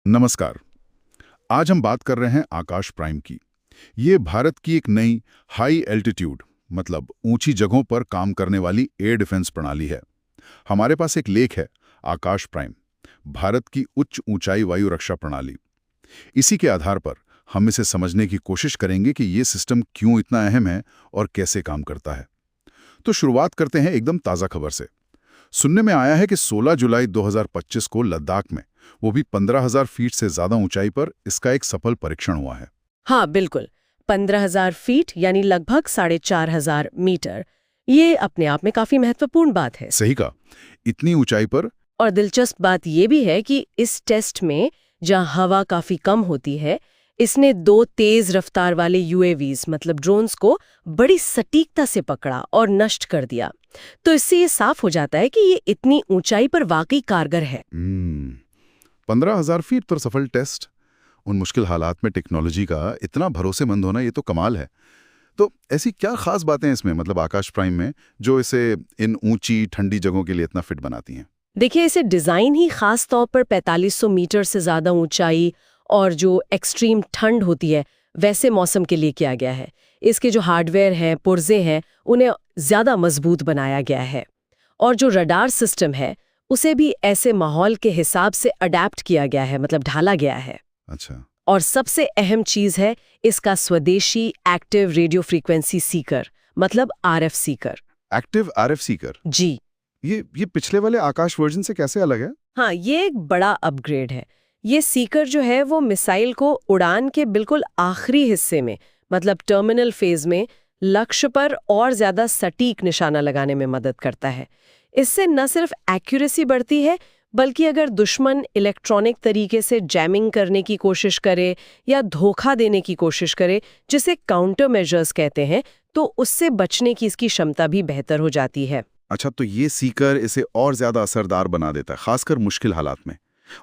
नमस्कार। आज हम बात कर रहे हैं आकाश प्राइम की। ये भारत की एक नई हाई एल्टीट्यूड मतलब ऊंची जगहों पर काम करने वाली एयर डिफेंस प्रणाली है। हमारे पास एक लेख है, आकाश प्राइम, भारत की उच्च ऊंचाई वायु रक्षा प्रणाली। इसी के आधार पर हम इसे समझने की कोशिश करेंगे कि ये सिस्टम क्यों इतना अहम है और कैसे काम करता है। तो शुरुआत करते हैं एकदम ताज़ा खबर से। सुनने में आया है कि 16 जुलाई 2025 को लद्दाख में, वो भी 15,000 फीट से ज्यादा ऊंचाई पर, इसका एक सफल परीक्षण हुआ है। हाँ बिल्कुल, 15,000 फीट यानी लगभग 4,500 मीटर। ये अपने आप में काफी महत्वपूर्ण बात है। सही कहा, इतनी ऊंचाई पर। और दिलचस्प बात ये भी है कि इस टेस्ट में जहाँ हवा काफी कम होती है, इसने 2 तेज रफ्तार वाले यूएवीज मतलब ड्रोन्स को बड़ी सटीकता से पकड़ा और नष्ट कर दिया। तो इससे ये साफ हो जाता है कि ये इतनी ऊंचाई पर वाकई कारगर है। 15,000 फीट पर सफल टेस्ट। उन मुश्किल हालात में टेक्नोलॉजी का इतना भरोसेमंद होना, ये तो कमाल है। तो ऐसी क्या खास बातें इसमें, मतलब आकाश प्राइम में, जो इसे इन ऊंची ठंडी जगहों के लिए इतना फिट बनाती हैं? देखिए, इसे डिज़ाइन ही खास तौर पर 4500 मीटर से ज़्यादा ऊंचाई और जो एक्सट्रीम ठंड होती है वैसे मौसम के लिए किया गया है। इसके जो हार्डवेयर हैं, पुर्जे हैं, उन्हें ज़्यादा मजबूत बनाया गया है। और जो रडार सिस्टम है उसे भी ऐसे माहौल के हिसाब से अडेप्ट किया गया है, मतलब ढाला गया है। अच्छा। और सबसे अहम चीज़ है इसका स्वदेशी एक्टिव रेडियो फ्रीक्वेंसी सीकर, मतलब RF seeker. Active RF seeker? जी ये पिछले वाले आकाश वर्जन से कैसे अलग है? हाँ, ये एक बड़ा अपग्रेड है। ये सीकर जो है वो मिसाइल को उड़ान के बिल्कुल आखिरी हिस्से में, मतलब टर्मिनल फेज में, लक्ष्य पर और ज्यादा सटीक निशाना लगाने में मदद करता है। इससे न सिर्फ एक्यूरेसी बढ़ती है, बल्कि अगर दुश्मन इलेक्ट्रॉनिक तरीके से जैमिंग करने की कोशिश करे या धोखा देने की कोशिश करे, जिसे काउंटर मेजर्स कहते हैं, तो उससे बचने की इसकी क्षमता भी बेहतर हो जाती है। अच्छा, तो ये सीकर इसे और ज्यादा असरदार बना देता है, खासकर मुश्किल हालात में।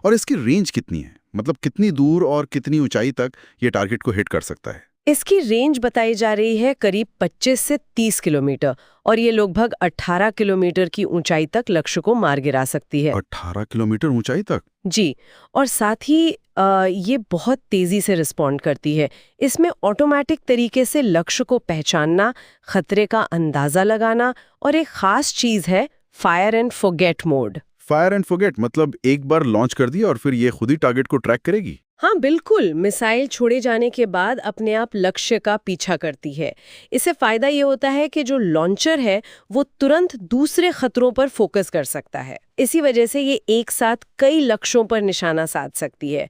और इसकी रेंज कितनी है, मतलब कितनी दूर और कितनी ऊंचाई तक ये टारगेट को हिट कर सकता है? इसकी रेंज बताई जा रही है करीब 25 से 30 किलोमीटर, और ये लगभग 18 किलोमीटर की ऊंचाई तक लक्ष्य को मार गिरा सकती है। 18 किलोमीटर ऊंचाई तक? जी, और साथ ही ये बहुत तेजी से रिस्पॉन्ड करती है। इसमें ऑटोमेटिक तरीके से लक्ष्य को पहचानना, खतरे का अंदाजा लगाना, और एक खास चीज है fire and forget mode. Fire and forget मतलब एक बार लॉन्च कर दिया और फिर ये खुद ही टारगेट को ट्रैक करेगी? हाँ बिल्कुल, मिसाइल छोड़े जाने के बाद अपने आप लक्ष्य का पीछा करती है। इससे फायदा ये होता है कि जो लॉन्चर है वो तुरंत दूसरे खतरों पर फोकस कर सकता है। इसी वजह से ये एक साथ कई लक्ष्यों पर निशाना साध सकती है,